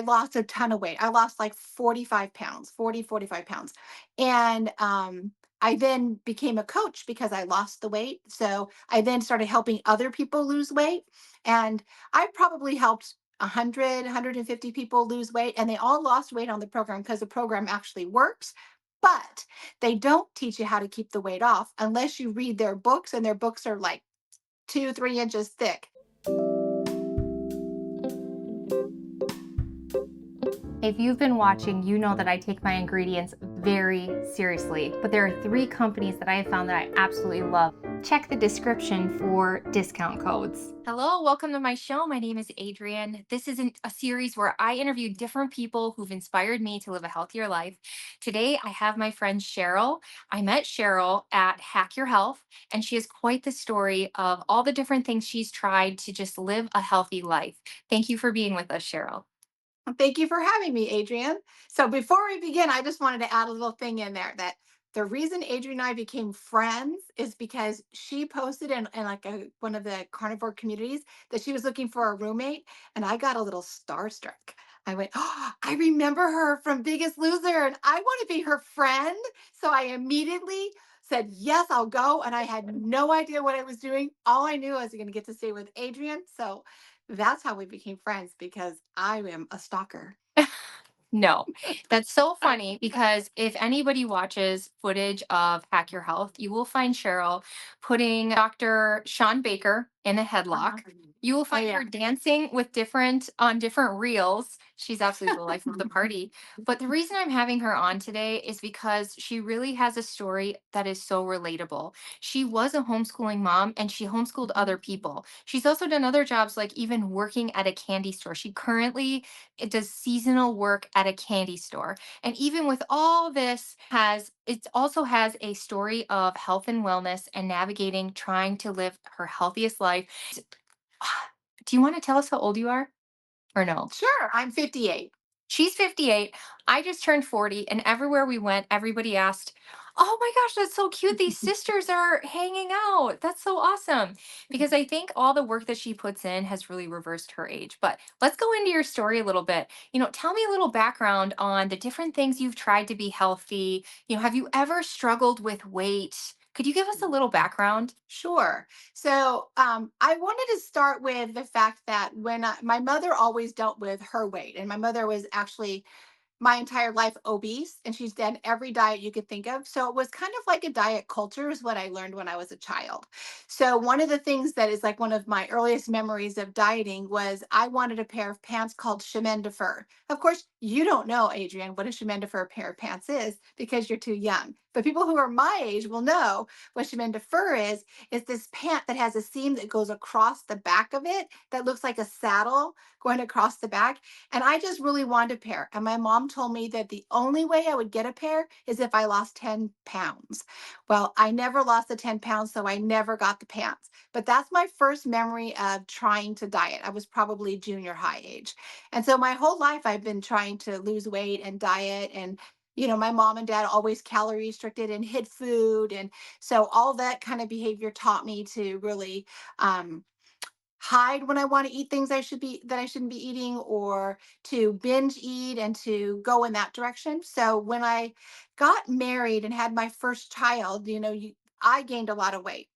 I lost a ton of weight. I lost like 45 pounds, 40, 45 pounds. And I then became a coach because I lost the weight. So I then started helping other people lose weight. And I probably helped 100, 150 people lose weight, and they all lost weight on the program because the program actually works. But they don't teach you how to keep the weight off unless you read their books, and their books are like 2, 3 inches thick. If you've been watching, you know that I take my ingredients very seriously, but there are 3 companies that I have found that I absolutely love. Check the description for discount codes. Hello, welcome to my show. My name is Adrian. This is a series where I interview different people who've inspired me to live a healthier life. Today, I have my friend Cheryl. I met Cheryl at Hack Your Health, and she has quite the story of all the different things she's tried to just live a healthy life. Thank you for being with us, Cheryl. Thank you for having me, Adrian. So before we begin, I just wanted to add a little thing in there that the reason Adrian and I became friends is because she posted in like one of the carnivore communities that she was looking for a roommate, and I got a little starstruck. I went, oh, I remember her from Biggest Loser, and I want to be her friend. So I immediately said, yes, I'll go. And I had no idea what I was doing. All I knew I was going to get to stay with Adrian. So that's how we became friends because I am a stalker. No, that's so funny because if anybody watches footage of Hack Your Health, you will find Cheryl putting Dr. Sean Baker in a headlock. Uh-huh. You will Oh find yeah. her dancing with different reels. She's absolutely the life of the party. But the reason I'm having her on today is because she really has a story that is so relatable. She was a homeschooling mom and she homeschooled other people. She's also done other jobs like even working at a candy store. She currently it does seasonal work at a candy store. And even with all this has it also has a story of health and wellness and navigating trying to live her healthiest life. Do you want to tell us how old you are or no? Sure, I'm 58. She's 58. I just turned 40, and everywhere we went, everybody asked, "Oh my gosh, that's so cute. These sisters are hanging out. That's so awesome." Because I think all the work that she puts in has really reversed her age. But let's go into your story a little bit. Tell me a little background on the different things you've tried to be healthy. Have you ever struggled with weight? Could you give us a little background? Sure. So I wanted to start with the fact that my mother always dealt with her weight, and my mother was actually my entire life obese, and she's done every diet you could think of. So it was kind of like a diet culture is what I learned when I was a child. So one of the things that is like one of my earliest memories of dieting was I wanted a pair of pants called chemin de fer. Of course, you don't know, Adrian, what a chemin de fer pair of pants is because you're too young. But people who are my age will know what chemin de fer is this pant that has a seam that goes across the back of it that looks like a saddle going across the back. And I just really wanted a pair. And my mom told me that the only way I would get a pair is if I lost 10 pounds. Well, I never lost the 10 pounds, so I never got the pants. But that's my first memory of trying to diet. I was probably junior high age. And so my whole life, I've been trying to lose weight and diet. And my mom and dad always calorie restricted and hid food. And so all that kind of behavior taught me to really um, hide when I want to eat things I shouldn't be eating, or to binge eat and to go in that direction. So when I got married and had my first child, I gained a lot of weight.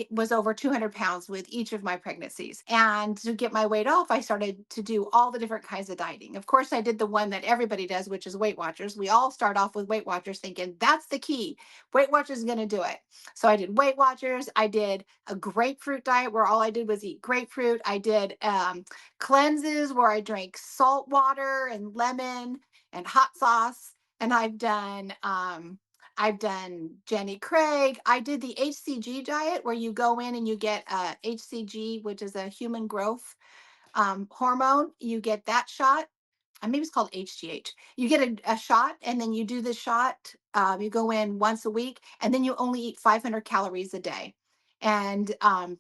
Was over 200 pounds with each of my pregnancies. And to get my weight off, I started to do all the different kinds of dieting. Of course, I did the one that everybody does, which is Weight Watchers. We all start off with Weight Watchers thinking that's the key. Weight Watchers is going to do it. So I did Weight Watchers. I did a grapefruit diet where all I did was eat grapefruit. I did cleanses where I drank salt water and lemon and hot sauce. And I've done Jenny Craig. I did the HCG diet where you go in and you get HCG, which is a human growth hormone. You get that shot. Maybe it's called HGH. You get a shot, and then you do the shot. You go in once a week, and then you only eat 500 calories a day, and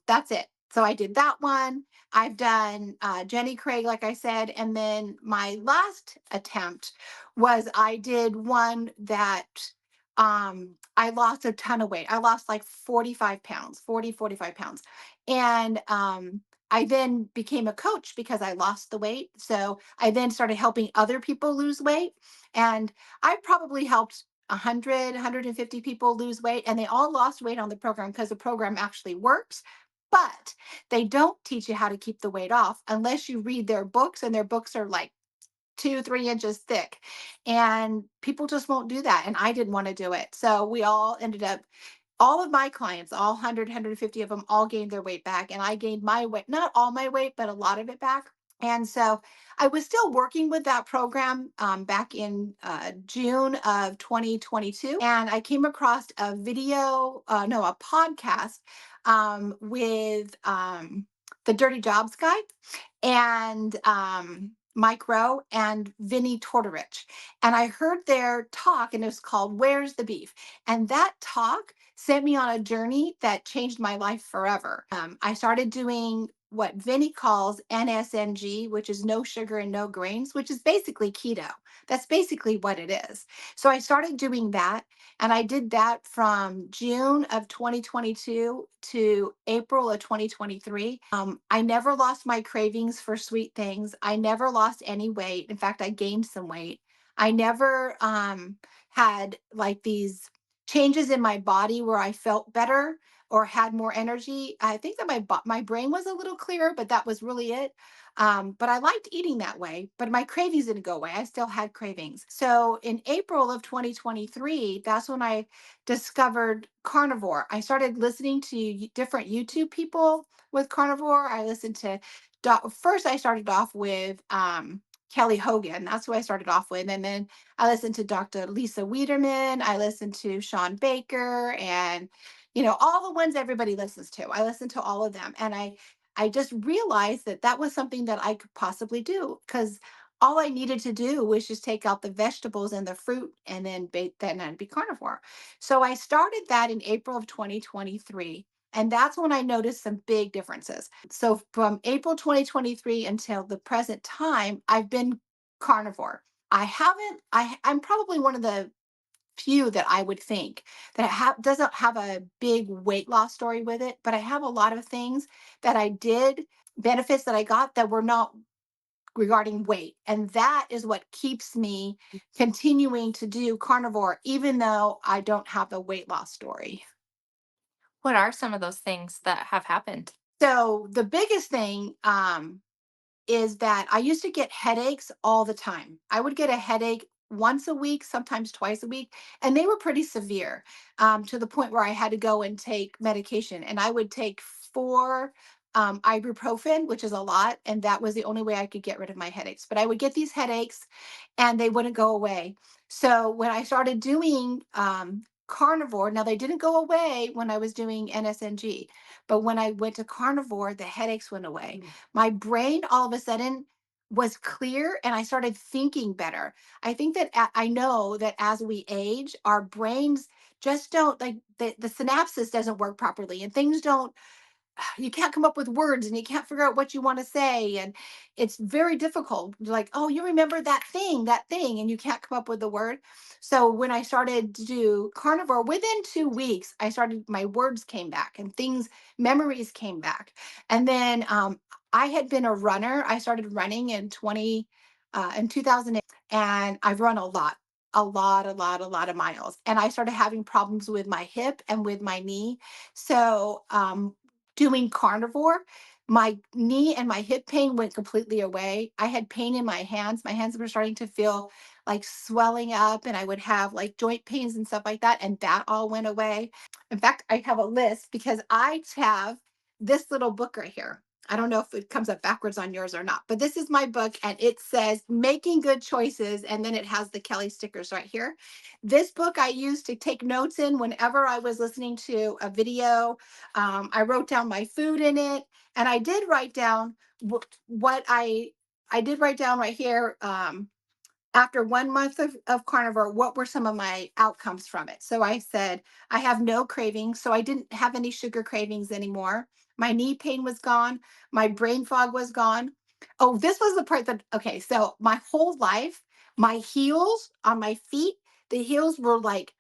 that's it. So I did that one. I've done Jenny Craig, like I said, and then my last attempt was I did one that I lost a ton of weight. I lost like 45 pounds, 40, 45 pounds, and I then became a coach because I lost the weight. So I then started helping other people lose weight. And I probably helped 100, 150 people lose weight, and they all lost weight on the program because the program actually works. But they don't teach you how to keep the weight off unless you read their books, and their books are like 2, 3 inches thick. And people just won't do that. And I didn't want to do it. So we all ended up, all of my clients, all 100, of them, all gained their weight back. And I gained my weight, not all my weight, but a lot of it back. And so I was still working with that program back in June of 2022. And I came across a video, no, a podcast with the Dirty Jobs guy and Mike Rowe and Vinny Tortorich. And I heard their talk, and it was called Where's the Beef? And that talk sent me on a journey that changed my life forever. I started doing what Vinny calls NSNG, which is no sugar and no grains, which is basically keto. That's basically what it is. So I started doing that. And I did that from June of 2022 to April of 2023. I never lost my cravings for sweet things. I never lost any weight. In fact, I gained some weight. I never had like these changes in my body where I felt better or had more energy. I think that my brain was a little clearer, but that was really it. But I liked eating that way, but my cravings didn't go away. I still had cravings. So in April of 2023, that's when I discovered carnivore. I started listening to different YouTube people with carnivore. I listened to, first, I started off with Kelly Hogan. That's who I started off with. And then I listened to Dr. Lisa Wiederman. I listened to Sean Baker and, all the ones everybody listens to. I listened to all of them. And I just realized that that was something that I could possibly do because all I needed to do was just take out the vegetables and the fruit and then I'd be carnivore. So I started that in April of 2023. And that's when I noticed some big differences. So from April 2023 until the present time, I've been carnivore. I'm probably one of the few that I would think that doesn't have a big weight loss story with it, but I have a lot of things that I did, benefits that I got that were not regarding weight. And that is what keeps me continuing to do carnivore, even though I don't have the weight loss story. What are some of those things that have happened? So the biggest thing is that I used to get headaches all the time. I would get a headache once a week, sometimes twice a week, and they were pretty severe to the point where I had to go and take medication. And I would take 4 ibuprofen, which is a lot, and that was the only way I could get rid of my headaches. But I would get these headaches, and they wouldn't go away. So when I started doing carnivore, now they didn't go away when I was doing NSNG, but when I went to carnivore, the headaches went away. My brain all of a sudden was clear and I started thinking better. I think that I know that as we age, our brains just don't like the synapses doesn't work properly and things don't, you can't come up with words and you can't figure out what you want to say, and it's very difficult. Like, oh, you remember that thing, and you can't come up with the word. So when I started to do carnivore, within 2 weeks I started, my words came back and things, memories came back. And then I had been a runner. I started running in 2008, and I've run a lot of miles, and I started having problems with my hip and with my knee. So doing carnivore, my knee and my hip pain went completely away. I had pain in my hands. My hands were starting to feel like swelling up, and I would have like joint pains and stuff like that. And that all went away. In fact, I have a list because I have this little book right here. I don't know if it comes up backwards on yours or not, but this is my book and it says Making Good Choices. And then it has the Kelly stickers right here. This book I used to take notes in whenever I was listening to a video. I wrote down my food in it, and I did write down what I did write down right here. After 1 month of carnivore, what were some of my outcomes from it? So I said, I have no cravings. So I didn't have any sugar cravings anymore. My knee pain was gone. My brain fog was gone. Oh, this was the part that, okay. So my whole life, my heels on my feet, the heels were like,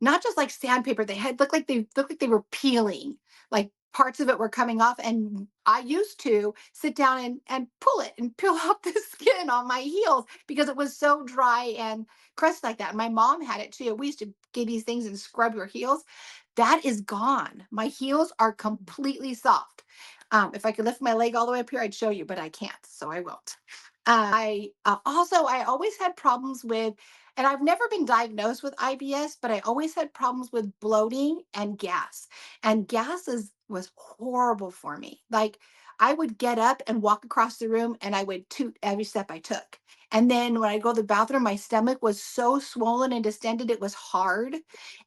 not just like sandpaper. They had looked like they were peeling, like parts of it were coming off, and I used to sit down and pull it and peel off the skin on my heels because it was so dry and crusty like that. And my mom had it too. We used to get these things and scrub your heels. That is gone. My heels are completely soft. If I could lift my leg all the way up here, I'd show you, but I can't, so I won't. I always had problems with, and I've never been diagnosed with IBS, but I always had problems with bloating and gas. And was horrible for me. Like, I would get up and walk across the room and I would toot every step I took. And then when I go to the bathroom, my stomach was so swollen and distended, it was hard.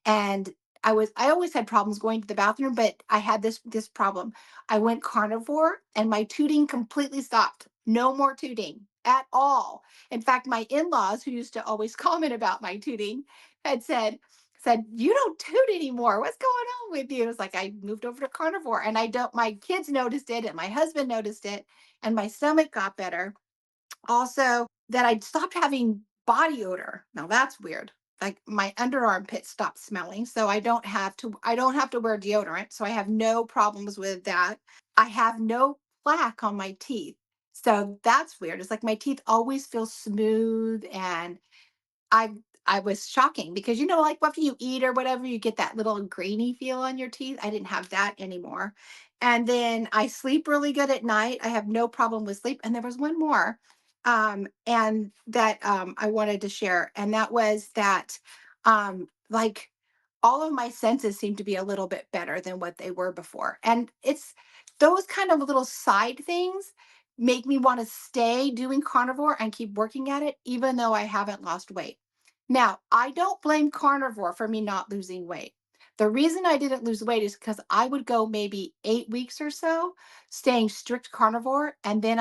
And I always had problems going to the bathroom, but I had this problem. I went carnivore and my tooting completely stopped. No more tooting at all. In fact, my in-laws, who used to always comment about my tooting, had said, "You don't toot anymore. What's going on with you?" It's like I moved over to carnivore, and I don't. My kids noticed it, and my husband noticed it, and my stomach got better. Also, that I stopped having body odor. Now that's weird. Like my underarm pit stopped smelling, so I don't have to wear deodorant, so I have no problems with that. I have no plaque on my teeth. So that's weird. It's like my teeth always feel smooth, and I I was shocking because, like, after you eat or whatever, you get that little grainy feel on your teeth. I didn't have that anymore. And then I sleep really good at night. I have no problem with sleep. And there was one more, and that I wanted to share, and that was that, like, all of my senses seem to be a little bit better than what they were before. And it's those kind of little side things make me want to stay doing carnivore and keep working at it, even though I haven't lost weight. Now, I don't blame carnivore for me not losing weight. The reason I didn't lose weight is because I would go maybe 8 weeks or so staying strict carnivore, and then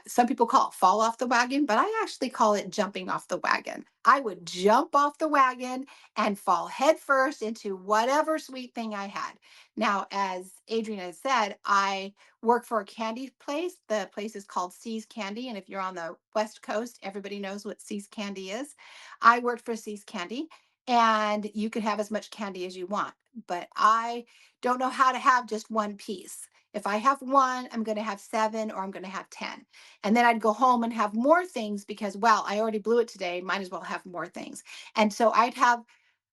some people call it fall off the wagon, but I actually call it jumping off the wagon. I would jump off the wagon and fall headfirst into whatever sweet thing I had. Now, as Adrian has said, I work for a candy place. The place is called C's Candy. And if you're on the West Coast, everybody knows what C's Candy is. I worked for C's Candy, and you can have as much candy as you want. But I don't know how to have just one piece. If I have one, I'm going to have seven or I'm going to have 10. And then I'd go home and have more things because, well, I already blew it today. Might as well have more things. And so I'd have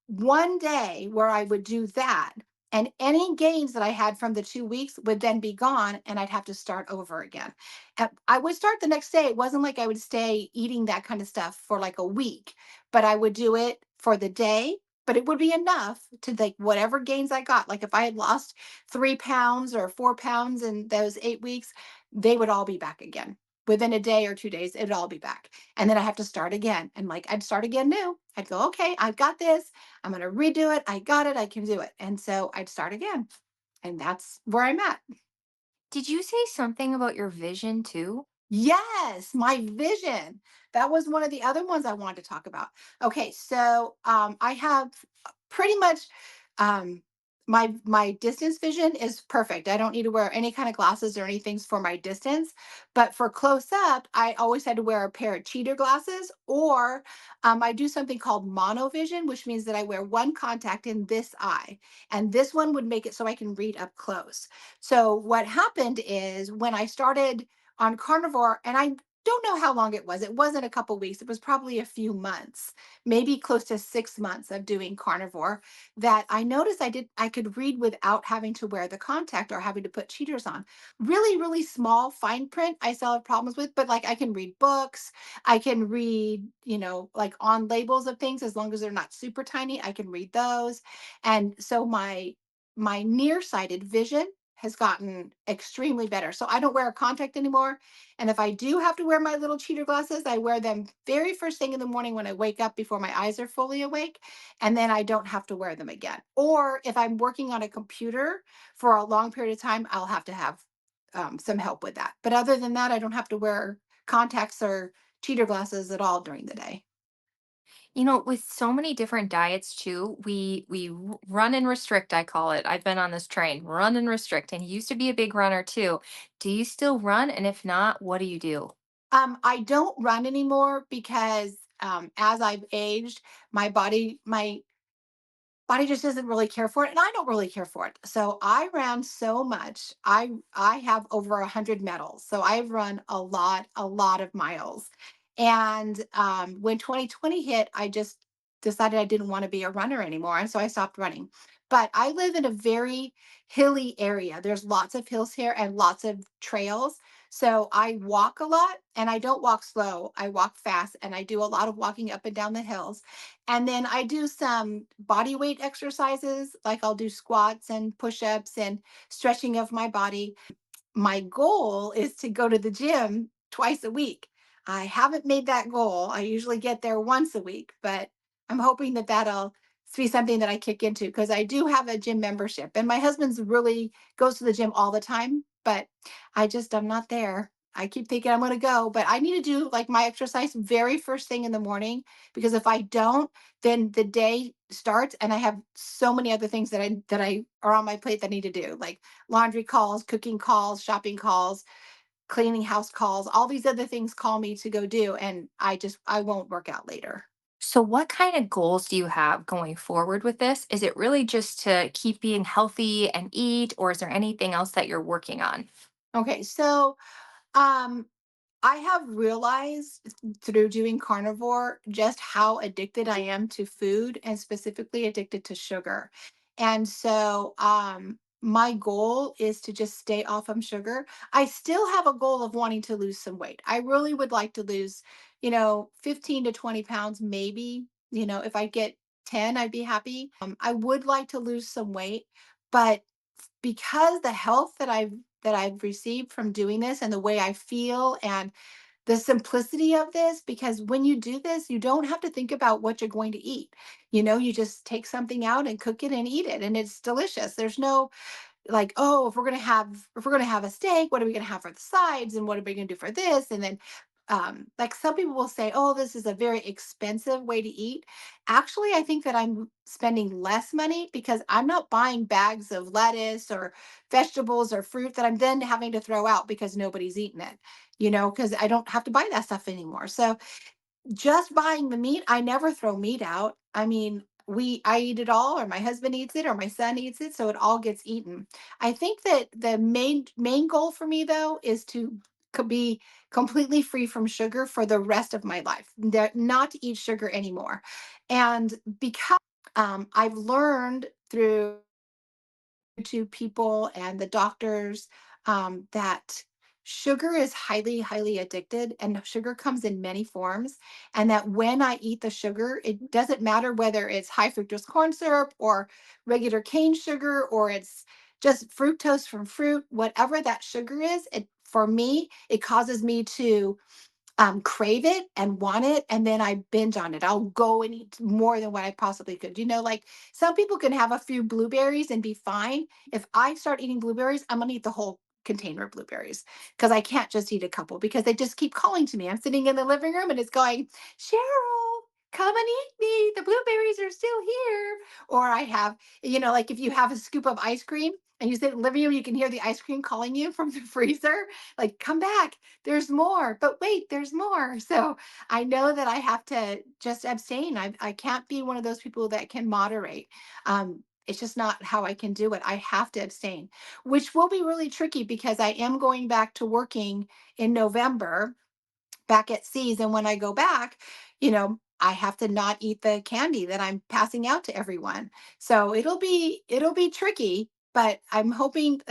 one day where I would do that, and any gains that I had from the 2 weeks would then be gone, and I'd have to start over again. And I would start the next day. It wasn't like I would stay eating that kind of stuff for like a week, but I would do it for the day. But it would be enough to, like, whatever gains I got. Like if I had lost 3 pounds or 4 pounds in those 8 weeks, they would all be back again. Within a day or 2 days, it'd all be back. And then I have to start again. And like I'd start again new. I'd go, okay, I've got this. I'm going to redo it. I got it. I can do it. And so I'd start again. And that's where I'm at. Did you say something about your vision too? Yes, my vision. That was one of the other ones I wanted to talk about. Okay, so I have pretty much um, my distance vision is perfect. I don't need to wear any kind of glasses or anything for my distance. But for close up, I always had to wear a pair of cheater glasses, or I do something called monovision, which means that I wear one contact in this eye, and this one would make it so I can read up close. So what happened is when I started on carnivore, and I don't know how long it was. It wasn't a couple weeks. It was probably a few months, maybe close to 6 months of doing carnivore, that I noticed I could read without having to wear the contact or having to put cheaters on. Really, really small fine print I still have problems with, but like I can read books, I can read, like on labels of things as long as they're not super tiny, I can read those. And so my nearsighted vision has gotten extremely better. So I don't wear a contact anymore. And if I do have to wear my little cheater glasses, I wear them very first thing in the morning when I wake up before my eyes are fully awake. And then I don't have to wear them again. Or if I'm working on a computer for a long period of time, I'll have to have some help with that. But other than that, I don't have to wear contacts or cheater glasses at all during the day. With so many different diets too, run and restrict, I call it. I've been on this train, run and restrict, and you used to be a big runner too. Do you still run? And if not, what do you do? I don't run anymore because as I've aged, my body, my body just doesn't really care for it, and I don't really care for it. So I ran so much. I have over 100 medals, so I've run a lot of miles. And when 2020 hit, I just decided I didn't want to be a runner anymore, and so I stopped running. But I live in a very hilly area. There's lots of hills here and lots of trails. So I walk a lot, and I don't walk slow. I walk fast, and I do a lot of walking up and down the hills. And then I do some body weight exercises, like I'll do squats and push ups and stretching of my body. My goal is to go to the gym twice a week. I haven't made that goal. I usually get there once a week, but I'm hoping that that'll be something that I kick into because I do have a gym membership and my husband's really goes to the gym all the time, but I'm not there. I keep thinking I'm going to go, but I need to do like my exercise very first thing in the morning because if I don't, then the day starts and I have so many other things that I are on my plate that I need to do. Like laundry calls, cooking calls, shopping calls, cleaning house calls, all these other things call me to go do. And I won't work out later. So, what kind of goals do you have going forward with this? Is it really just to keep being healthy and eat, or is there anything else that you're working on? Okay. So, um, I have realized through doing carnivore just how addicted I am to food and specifically addicted to sugar. And so my goal is to just stay off of sugar. I still have a goal of wanting to lose some weight. I really would like to lose, 15 to 20 pounds, maybe. If I get 10, I'd be happy. I would like to lose some weight, but because the health that I've received from doing this and the way I feel and the simplicity of this, because when you do this, you don't have to think about what you're going to eat. You just take something out and cook it and eat it, and it's delicious. There's no like, oh, if we're gonna have a steak, what are we gonna have for the sides, and what are we gonna do for this? And then, like some people will say, oh, this is a very expensive way to eat. Actually, I think that I'm spending less money because I'm not buying bags of lettuce or vegetables or fruit that I'm then having to throw out because nobody's eating it. Because I don't have to buy that stuff anymore. So just buying the meat, I never throw meat out. I mean, I eat it all, or my husband eats it, or my son eats it, so it all gets eaten. I think that the main goal for me though is to be completely free from sugar for the rest of my life. Not to eat sugar anymore. And because I've learned through to people and the doctors that sugar is highly, highly addicted, and sugar comes in many forms. And that when I eat the sugar, it doesn't matter whether it's high fructose corn syrup or regular cane sugar or it's just fructose from fruit, whatever that sugar is, for me, it causes me to crave it and want it, and then I binge on it. I'll go and eat more than what I possibly could. Like some people can have a few blueberries and be fine. If I start eating blueberries, I'm gonna eat the whole container of blueberries because I can't just eat a couple because they just keep calling to me. I'm sitting in the living room and it's going, Cheryl, come and eat me. The blueberries are still here. Or I have, like if you have a scoop of ice cream and you sit in the living room, you can hear the ice cream calling you from the freezer, like, come back, there's more, but wait, there's more. So I know that I have to just abstain. I can't be one of those people that can moderate. It's just not how I can do it. I have to abstain, which will be really tricky because I am going back to working in November back at C's. And when I go back, I have to not eat the candy that I'm passing out to everyone. So it'll be tricky, but I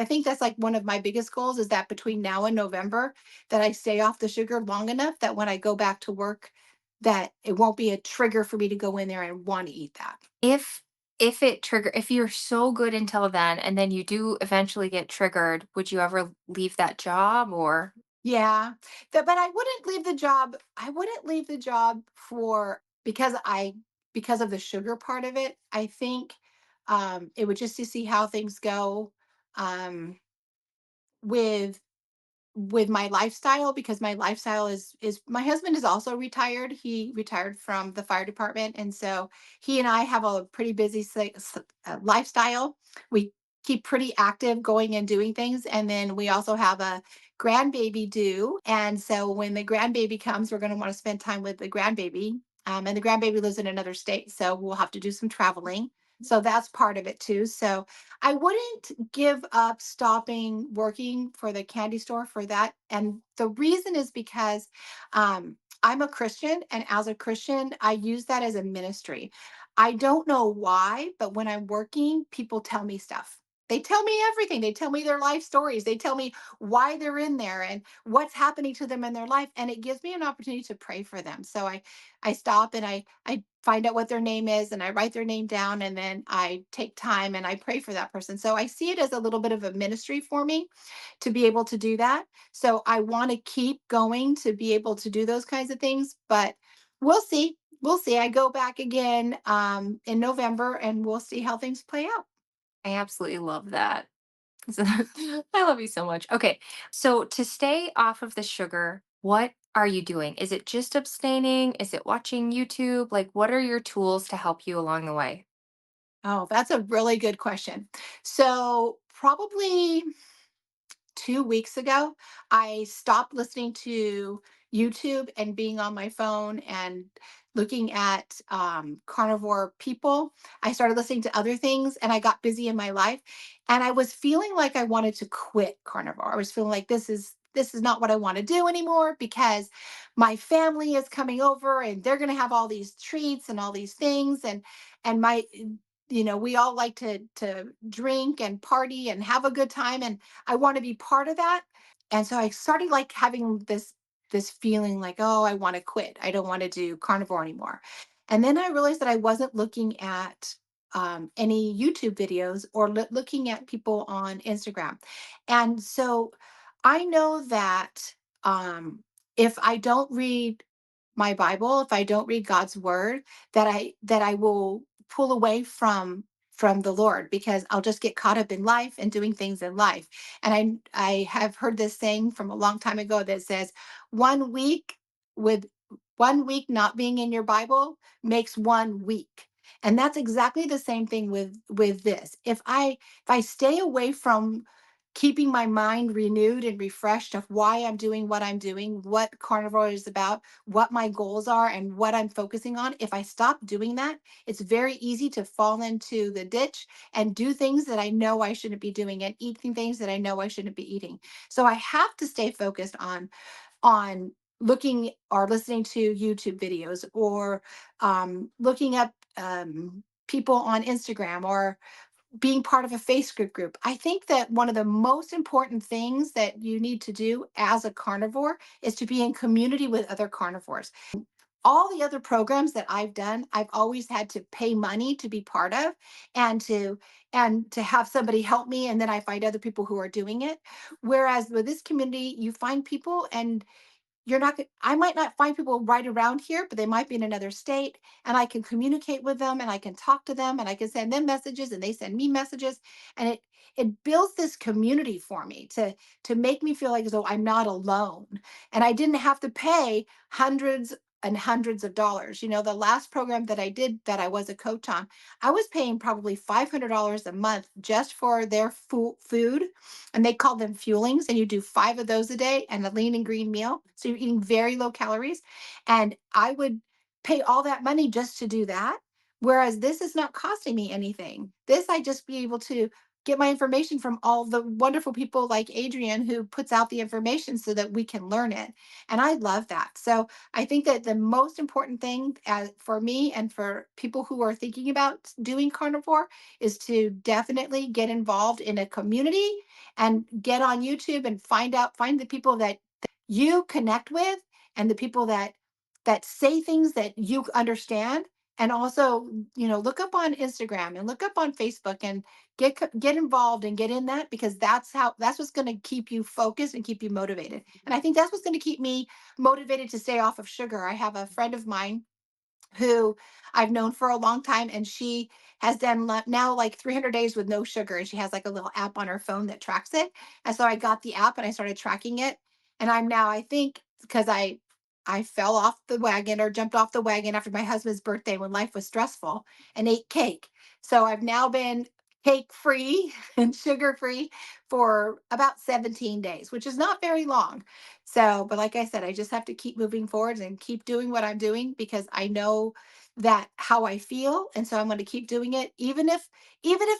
think that's like one of my biggest goals is that between now and November that I stay off the sugar long enough that when I go back to work that it won't be a trigger for me to go in there and want to eat that. If if you're so good until then and then you do eventually get triggered, would you ever leave that job or Yeah. But I wouldn't leave the job. I wouldn't leave the job for because of the sugar part of it. I think it would just to see how things go um with my lifestyle because my lifestyle is my husband is also retired. He retired from the fire department, and so he and I have a pretty busy lifestyle. We keep pretty active going and doing things, and then we also have a grandbaby due, and so when the grandbaby comes, we're going to want to spend time with the grandbaby. And the grandbaby lives in another state, so we'll have to do some traveling. So that's part of it too. So I wouldn't give up stopping working for the candy store for that. And the reason is because I'm a Christian, and as a Christian, I use that as a ministry. I don't know why, but when I'm working, people tell me stuff. They tell me everything. They tell me their life stories. They tell me why they're in there and what's happening to them in their life. And it gives me an opportunity to pray for them. So I stop and I find out what their name is and I write their name down, and then I take time and I pray for that person. So I see it as a little bit of a ministry for me to be able to do that. So I want to keep going to be able to do those kinds of things, but we'll see. We'll see. I go back again in November, and we'll see how things play out. I absolutely love that. I love you so much. Okay, so to stay off of the sugar, what are you doing? Is it just abstaining? Is it watching YouTube? Like, what are your tools to help you along the way? Oh, that's a really good question. So probably 2 weeks ago, I stopped listening to YouTube and being on my phone and looking at carnivore people. I started listening to other things, and I got busy in my life. And I was feeling like I wanted to quit carnivore. I was feeling like this is not what I want to do anymore, because my family is coming over and they're going to have all these treats and all these things, and my we all like to drink and party and have a good time, and I want to be part of that. And so I started like having this feeling like, oh, I want to quit. I don't want to do carnivore anymore. And then I realized that I wasn't looking at any YouTube videos or looking at people on Instagram. And so I know that if I don't read my Bible, if I don't read God's word, that I will pull away from the Lord, because I'll just get caught up in life and doing things in life. And I have heard this saying from a long time ago that says, one week with 1 week not being in your Bible makes 1 week. And that's exactly the same thing with this. If I stay away from keeping my mind renewed and refreshed of why I'm doing what I'm doing, what carnivore is about, what my goals are, and what I'm focusing on, if I stop doing that, it's very easy to fall into the ditch and do things that I know I shouldn't be doing and eating things that I know I shouldn't be eating. So I have to stay focused on looking or listening to YouTube videos, or looking up people on Instagram, or being part of a Facebook group. I think that one of the most important things that you need to do as a carnivore is to be in community with other carnivores. All the other programs that I've done, I've always had to pay money to be part of, and to have somebody help me, and then I find other people who are doing it. Whereas with this community, you find people, and you're not I might not find people right around here, but they might be in another state, and I can communicate with them, and I can talk to them, and I can send them messages and they send me messages, and it builds this community for me to make me feel like as though I'm not alone, and I didn't have to pay hundreds and hundreds of dollars. The last program that I did, that I was a coach on, I was paying probably $500 a month just for their food, and they call them fuelings, and you do 5 of those a day and a lean and green meal, so you're eating very low calories. And I would pay all that money just to do that, whereas this is not costing me anything. This, I just be able to get my information from all the wonderful people like Adrian, who puts out the information so that we can learn it, and I love that. So I think that the most important thing, for me and for people who are thinking about doing carnivore, is to definitely get involved in a community and get on YouTube and find the people that you connect with, and the people that say things that you understand. And also, look up on Instagram and look up on Facebook, and get involved and get in that, because that's what's going to keep you focused and keep you motivated. And I think that's what's going to keep me motivated to stay off of sugar. I have a friend of mine who I've known for a long time, and she has done now like 300 days with no sugar, and she has like a little app on her phone that tracks it. And so I got the app and I started tracking it, and I'm now, I think, because I fell off the wagon, or jumped off the wagon after my husband's birthday when life was stressful, and ate cake. So I've now been cake free and sugar free for about 17 days, which is not very long. So, but like I said, I just have to keep moving forward and keep doing what I'm doing because I know that how I feel. And so I'm going to keep doing it. Even if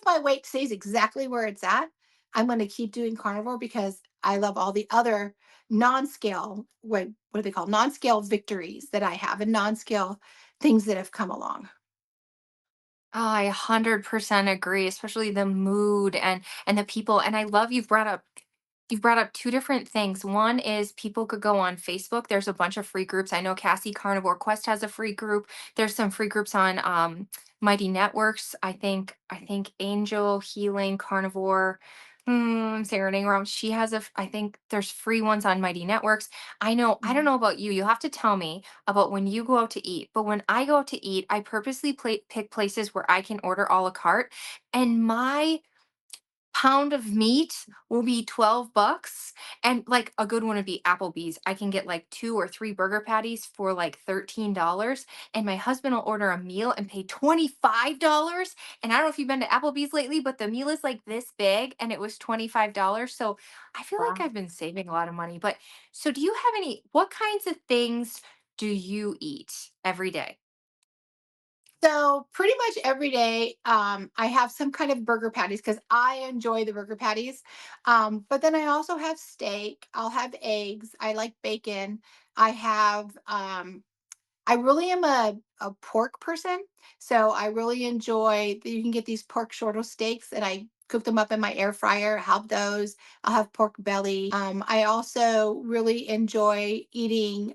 my weight stays exactly where it's at, I'm going to keep doing carnivore because I love all the other non-scale, what do they call non-scale victories that I have and non-scale things that have come along. Oh, I 100% agree, especially the mood and the people. And I love you've brought up two different things. One is people could go on Facebook. There's a bunch of free groups. I know Cassie Carnivore Quest has a free group. There's some free groups on Mighty Networks. I think Angel Healing Carnivore. I'm saying her name wrong. She has I think there's free ones on Mighty Networks. I don't Mhm. know about you. You'll have to tell me about when you go out to eat. But when I go out to eat, I purposely pick places where I can order a la carte. And my pound of meat will be 12 bucks. And like a good one would be Applebee's. I can get like two or three burger patties for like $13. And my husband will order a meal and pay $25. And I don't know if you've been to Applebee's lately, but the meal is like this big and it was $25. So I feel like Wow. I've been saving a lot of money. But so do you have what kinds of things do you eat every day? So pretty much every day, I have some kind of burger patties because I enjoy the burger patties. But then I also have steak. I'll have eggs. I like bacon. I have I really am a pork person. So I really enjoy you can get these pork shorter steaks and I cook them up in my air fryer, have those. I'll have pork belly. I also really enjoy eating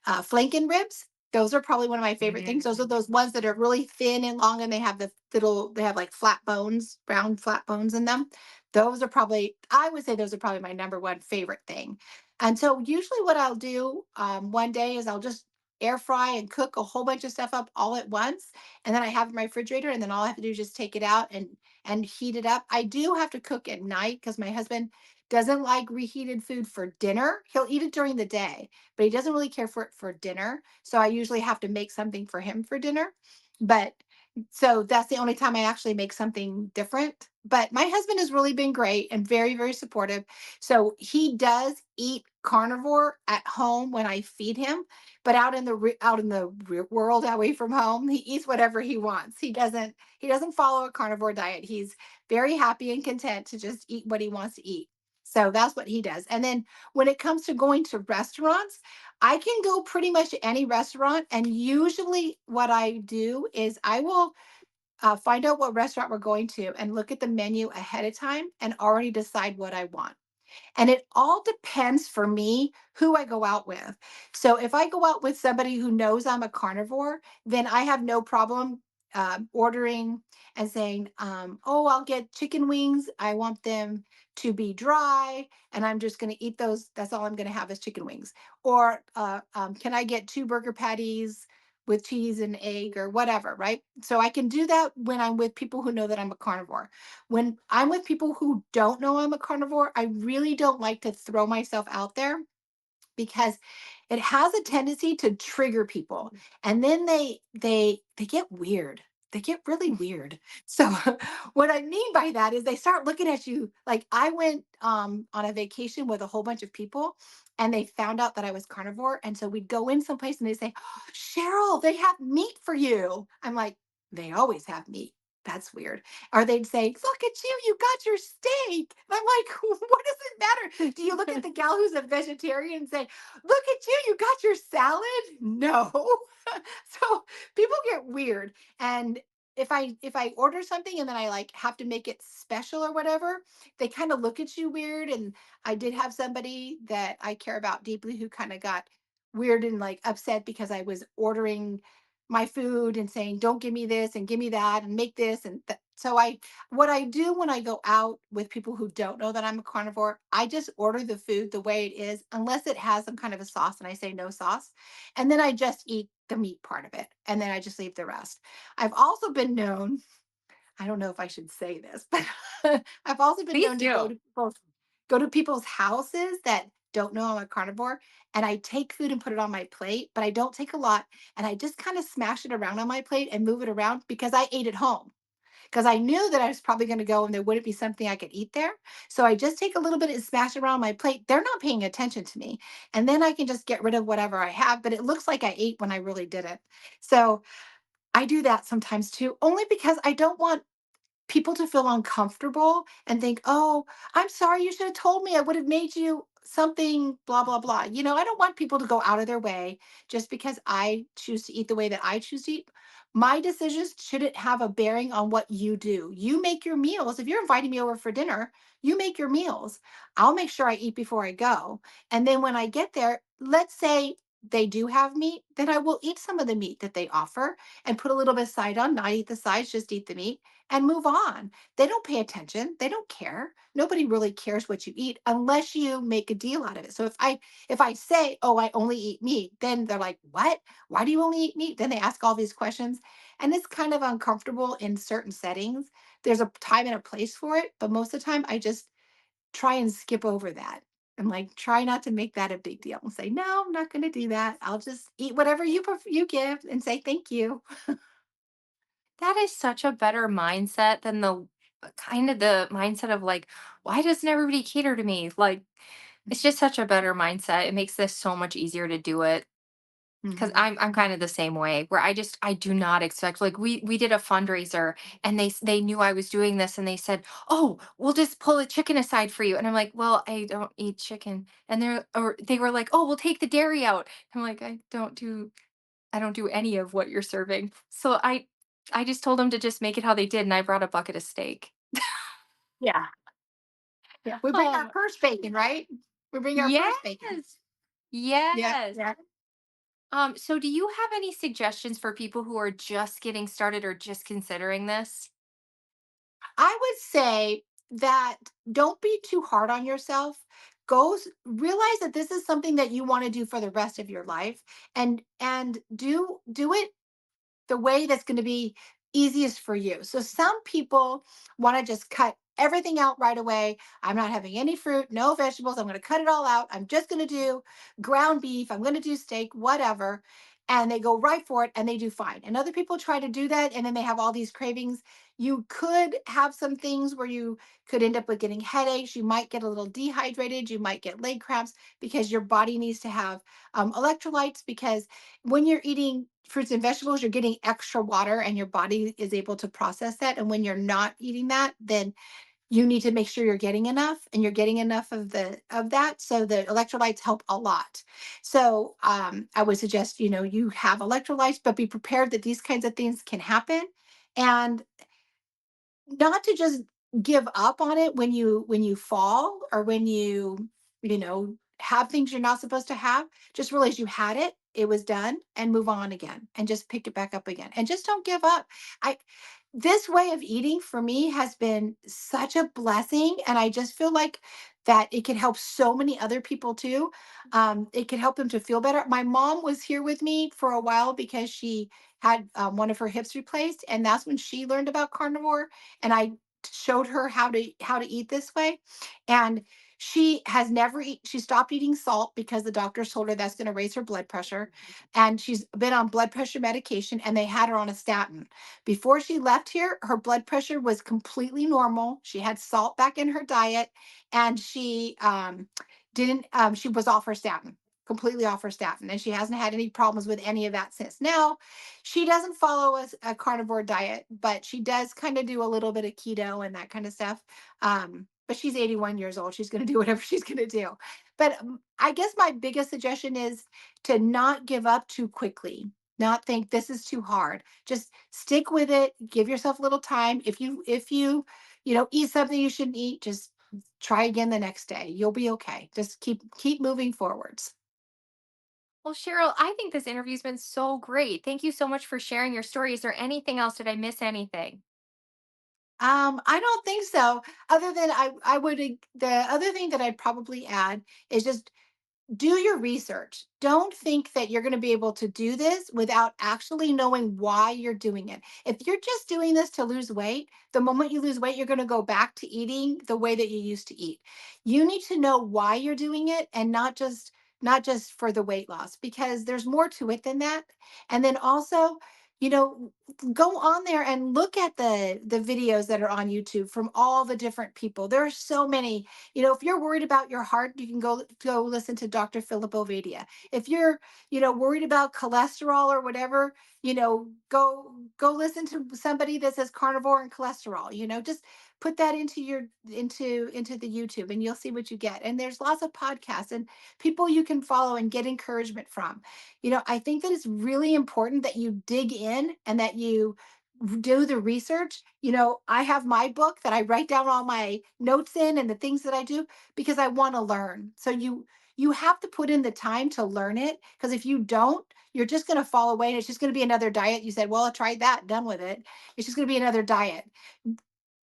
flanken ribs. Those are probably one of my favorite things. Those are Mm. those ones that are really thin and long and they have they have like flat bones, round flat bones in them. Those are probably, I would say those are probably my number one favorite thing. And so usually what I'll do one day is I'll just air fry and cook a whole bunch of stuff up all at once. And then I have it in my refrigerator and then all I have to do is just take it out and heat it up. I do have to cook at night because my husband doesn't like reheated food for dinner. He'll eat it during the day, but he doesn't really care for it for dinner. So I usually have to make something for him for dinner. But so that's the only time I actually make something different. But my husband has really been great and very, very supportive. So he does eat carnivore at home when I feed him, but out in the world away from home, he eats whatever he wants. He doesn't follow a carnivore diet. He's very happy and content to just eat what he wants to eat. So that's what he does. And then when it comes to going to restaurants, I can go pretty much any restaurant. And usually, what I do is I will find out what restaurant we're going to and look at the menu ahead of time and already decide what I want. And it all depends for me who I go out with. So if I go out with somebody who knows I'm a carnivore, then I have no problem ordering and saying, "Oh, I'll get chicken wings. I want them to be dry, and I'm just going to eat those. That's all I'm going to have is chicken wings." Or can I get two burger patties with cheese and egg or whatever, right? So I can do that when I'm with people who know that I'm a carnivore. When I'm with people who don't know I'm a carnivore, I really don't like to throw myself out there because it has a tendency to trigger people and then they get weird. They get really weird. So what I mean by that is they start looking at you like I went on a vacation with a whole bunch of people and they found out that I was carnivore and so we'd go in someplace and they say, "Oh, Cheryl, they have meat for you." I'm like, "They always have meat. That's weird." Or they'd say, "Look at you, you got your steak." And I'm like, "What does it matter? Do you look at the gal who's a vegetarian and say, look at you, you got your salad?" No. So people get weird. And if I order something and then I like have to make it special or whatever, they kind of look at you weird. And I did have somebody that I care about deeply who kind of got weird and like upset because I was ordering my food and saying, "Don't give me this and give me that and make this." And so what I do when I go out with people who don't know that I'm a carnivore, I just order the food the way it is, unless it has some kind of a sauce and I say no sauce. And then I just eat the meat part of it. And then I just leave the rest. I've also been known, I don't know if I should say this, but I've also been Please known to do. go to people's houses that don't know I'm a carnivore and I take food and put it on my plate, but I don't take a lot and I just kind of smash it around on my plate and move it around because I ate at home. because I knew that I was probably going to go and there wouldn't be something I could eat there. So I just take a little bit and smash it around my plate. They're not paying attention to me. And then I can just get rid of whatever I have, but it looks like I ate when I really didn't. So I do that sometimes too, only because I don't want people to feel uncomfortable and think, "Oh, I'm sorry, you should have told me. I would have made you something, blah, blah, blah." I don't want people to go out of their way just because I choose to eat the way that I choose to eat. My decisions shouldn't have a bearing on what you do. You make your meals. If you're inviting me over for dinner, you make your meals. I'll make sure I eat before I go. And then when I get there, let's say they do have meat, then I will eat some of the meat that they offer and put a little bit of side on, not eat the sides, just eat the meat and move on. They don't pay attention. They don't care. Nobody really cares what you eat unless you make a deal out of it. So if I say, "Oh, I only eat meat," then they're like, "What? Why do you only eat meat?" Then they ask all these questions, and it's kind of uncomfortable in certain settings. There's a time and a place for it, but most of the time I just try and skip over that. And like try not to make that a big deal and say, "No, I'm not going to do that. I'll just eat whatever you give and say thank you." That is such a better mindset than kind of the mindset of like, why doesn't everybody cater to me? Like, it's just such a better mindset. It makes this so much easier to do it. Because Mhm. I'm kind of the same way where I do not expect, like, we did a fundraiser and they knew I was doing this and they said, "Oh, we'll just pull a chicken aside for you." And I'm like, "Well, I don't eat chicken." And they were like, "Oh, we'll take the dairy out." I'm like, I don't do any of what you're serving." So I just told them to just make it how they did and I brought a bucket of steak. Yeah. Yeah, we bring our Oh, first bacon, right? We bring our first bacon. yes. Yeah, Yes. yeah. So do you have any suggestions for people who are just getting started or just considering this? I would say that don't be too hard on yourself. Realize that this is something that you want to do for the rest of your life, and do it the way that's going to be easiest for you. So some people want to just cut everything out right away. I'm not having any fruit, no vegetables. I'm going to cut it all out. I'm just going to do ground beef. I'm going to do steak, whatever. And they go right for it and they do fine. And other people try to do that and then they have all these cravings. You could have some things where you could end up with getting headaches. You might get a little dehydrated. You might get leg cramps because your body needs to have electrolytes, because when you're eating fruits and vegetables, you're getting extra water and your body is able to process that. And when you're not eating that, then you need to make sure you're getting enough and you're getting enough of that. So the electrolytes help a lot. So I would suggest, you have electrolytes, but be prepared that these kinds of things can happen. And not to just give up on it when you fall, or when you have things you're not supposed to have. Just realize you had it, it was done, and move on again and just pick it back up again and just don't give up. I This way of eating for me has been such a blessing, and I just feel like that it can help so many other people too. It can help them to feel better. My mom was here with me for a while because she had one of her hips replaced, and that's when she learned about carnivore, and I showed her how to eat this way. And she stopped eating salt because the doctors told her that's going to raise her blood pressure. And she's been on blood pressure medication, and they had her on a statin. Before she left here, her blood pressure was completely normal. She had salt back in her diet, and she didn't she was off her statin, completely off her statin, and she hasn't had any problems with any of that since. Now, she doesn't follow a carnivore diet, but she does kind of do a little bit of keto and that kind of stuff. But she's 81 years old. She's going to do whatever she's going to do. But I guess my biggest suggestion is to not give up too quickly, not think this is too hard. Just stick with it. Give yourself a little time. If you eat something you shouldn't eat, just try again the next day. You'll be okay. Just keep moving forwards. Well, Cheryl, I think this interview's been so great. Thank you so much for sharing your story. Is there anything else? Did I miss anything? I don't think so. Other than the other thing that I'd probably add is just do your research. Don't think that you're going to be able to do this without actually knowing why you're doing it. If you're just doing this to lose weight, the moment you lose weight, you're going to go back to eating the way that you used to eat. You need to know why you're doing it, and not just for the weight loss, because there's more to it than that. And then also you know, go on there and look at the videos that are on YouTube from all the different people. There are so many. If you're worried about your heart, you can go listen to Dr. Philip Ovadia. If you're, worried about cholesterol or whatever, go listen to somebody that says carnivore and cholesterol. Just put that into your into the YouTube, and you'll see what you get. And there's lots of podcasts and people you can follow and get encouragement from. I think that it's really important that you dig in and that you do the research. I have my book that I write down all my notes in and the things that I do because I want to learn. So you have to put in the time to learn it, because if you don't, you're just going to fall away and it's just going to be another diet. You said, well, I tried that, done with it. It's just going to be another diet.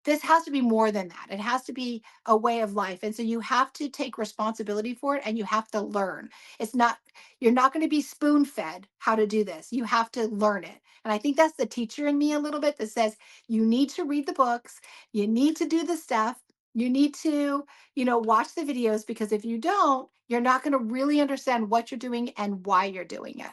This has to be more than that. It has to be a way of life. And so you have to take responsibility for it and you have to learn. It's not, you're not going to be spoon fed how to do this. You have to learn it. And I think that's the teacher in me a little bit that says you need to read the books, you need to do the stuff, you need to, watch the videos, because if you don't, you're not going to really understand what you're doing and why you're doing it.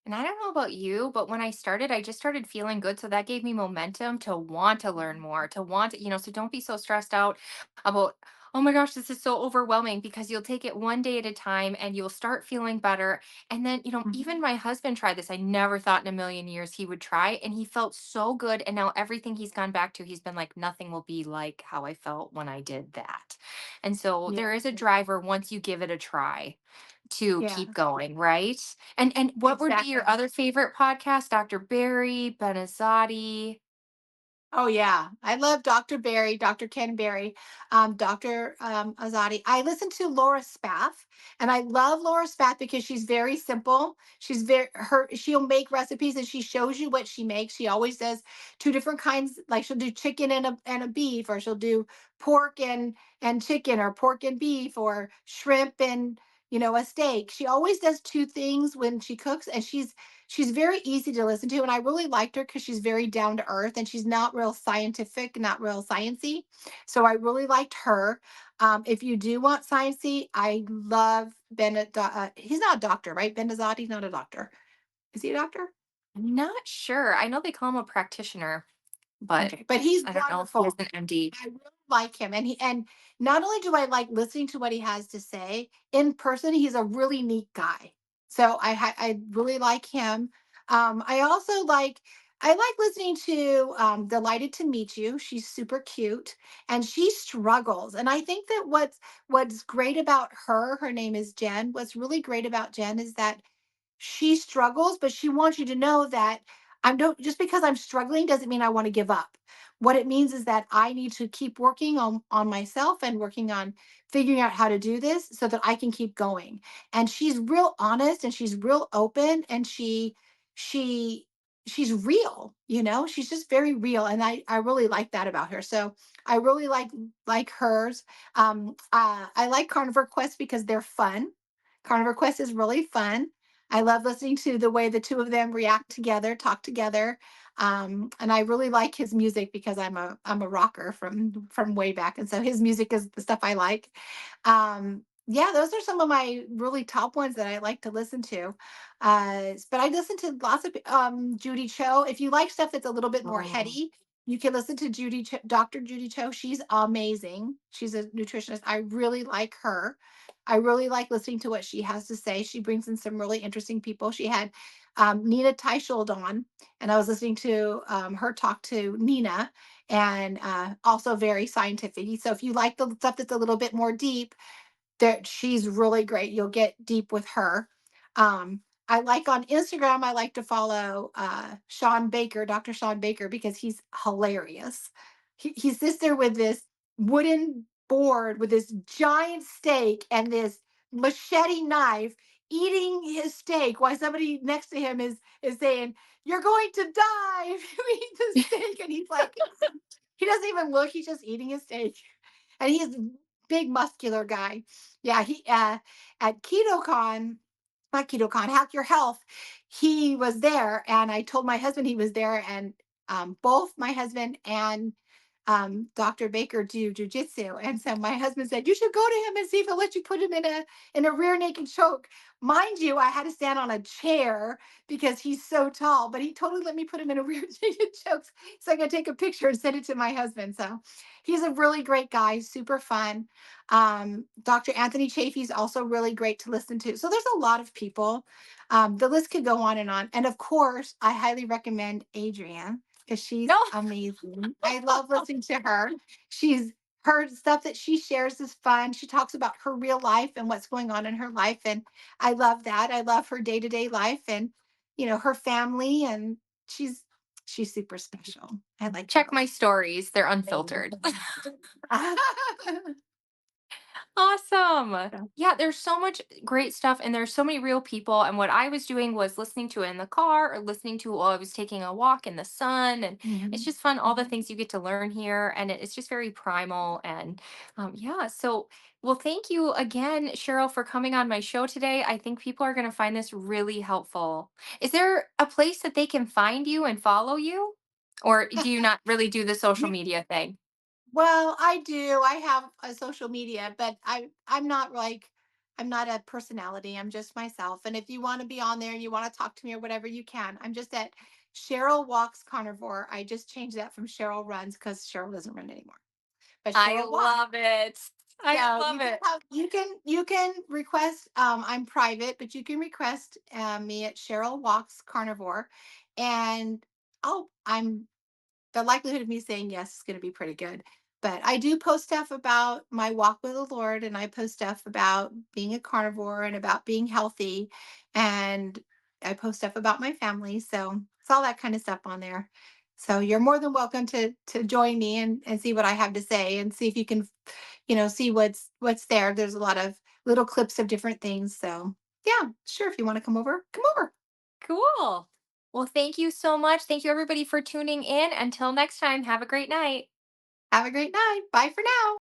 And I don't know about you, but when I started, I just started feeling good. So that gave me momentum to want to learn more, to want to, so don't be so stressed out about, oh my gosh, this is so overwhelming, because you'll take it one day at a time and you'll start feeling better. And then, Mhm. even my husband tried this. I never thought in a million years he would try, and he felt so good. And now everything he's gone back to, he's been like, nothing will be like how I felt when I did that. And so Yeah. there is a driver once you give it a try to Yeah. keep going, right? And what would be your Exactly. other favorite podcast? Dr. Barry, Benazati? Oh yeah, I love Dr. Barry, Dr. Ken Berry, Dr. Azadi. I listen to Laura Spath, and I love Laura Spath because she's very simple. She'll make recipes and she shows you what she makes. She always does two different kinds, like she'll do chicken and a beef, or she'll do pork and chicken, or pork and beef, or shrimp and a steak. She always does two things when she cooks, and she's very easy to listen to, and I really liked her because she's very down to earth and she's not real scientific, not real sciency. So I really liked her. If you do want sciencey, I love he's not a doctor, right? Benazati's not a doctor. Is he a doctor? I'm not sure. I know they call him a practitioner, but Okay, but he's I don't know if he has wonderful. an MD. I really like him, and not only do I like listening to what he has to say in person, he's a really neat guy. So I really like him. I like listening to Delighted to Meet You. She's super cute and she struggles. And I think that what's great about her, her name is Jen. What's really great about Jen is that she struggles, but she wants you to know that I'm don't just because I'm struggling doesn't mean I want to give up. What it means is that I need to keep working on myself and working on figuring out how to do this so that I can keep going. And she's real honest and she's real open, and she she's real, she's just very real, and I really like that about her. So I really like hers. I like Carnivore Quest because they're fun. Carnivore Quest is really fun. I love listening to the way the two of them react together, talk together. And I really like his music because I'm a rocker from way back, and so his music is the stuff I like. Yeah, those are some of my really top ones that I like to listen to. But I listen to lots of Judy Cho. If you like stuff that's a little bit more Oh. heady, you can listen to Dr. Judy Cho. She's amazing. She's a nutritionist. I really like her. I really like listening to what she has to say. She brings in some really interesting people. She had Nina Teichold on, and I was listening to her talk to Nina, and also very scientific. So if you like the stuff that's a little bit more deep, that she's really great. You'll get deep with her. Um, I like on Instagram, I like to follow Sean Baker, Dr. Sean Baker, because he's hilarious. He sits there with this wooden board with this giant steak and this machete knife, eating his steak while somebody next to him is saying, "You're going to die if you eat this steak." And he's like, he doesn't even look, he's just eating his steak. And he's a big muscular guy. Yeah, he at KetoCon, not KetoCon, Hack Your Health, he was there, and I told my husband he was there, and both my husband and Dr. Baker do jujitsu. And so my husband said, you should go to him and see if he'll let you put him in a rear naked choke. Mind you, I had to stand on a chair because he's so tall, but he totally let me put him in a rear naked choke so I could take a picture and send it to my husband. So he's a really great guy, super fun. Dr. Anthony Chafee is also really great to listen to. So there's a lot of people. The list could go on. And of course, I highly recommend Adrian because she's No. amazing. I love listening to her. She's her stuff that she shares is fun. She talks about her real life and what's going on in her life. And I love that. I love her day-to-day life and her family. And she's she's super special. I like her Check a lot. my stories. They're unfiltered. Awesome. So, Yeah, there's so much great stuff and there's so many real people. And what I was doing was listening to it in the car or listening to it while I was taking a walk in the sun. And it's mhm. just fun, all the things you get to learn here. And it's just very primal. And yeah, so, well, thank you again, Cheryl, for coming on my show today. I think people are going to find this really helpful. Is there a place that they can find you and follow you? Or do you not really do the social You media thing? Well, I do. I have a social media, but I'm not like I'm not a personality. I'm just myself. And if you want to be on there and you want to talk to me or whatever, you can. I'm just at Cheryl Walks Carnivore. I just changed that from Cheryl Runs because Cheryl doesn't run anymore. But I Cheryl Walks. love it. I So love you can it. have you can request. I'm private, but you can request me at Cheryl Walks Carnivore, and I'm the likelihood of me saying yes is going to be pretty good. But I do post stuff about my walk with the Lord, and I post stuff about being a carnivore and about being healthy, and I post stuff about my family. So it's all that kind of stuff on there. So you're more than welcome to join me and see what I have to say and see if you can, see what's there. There's a lot of little clips of different things. So yeah, sure. If you want to come over, come over. Cool. Well, thank you so much. Thank you, everybody, for tuning in. Until next time, have a great night. Have a great night. Bye for now.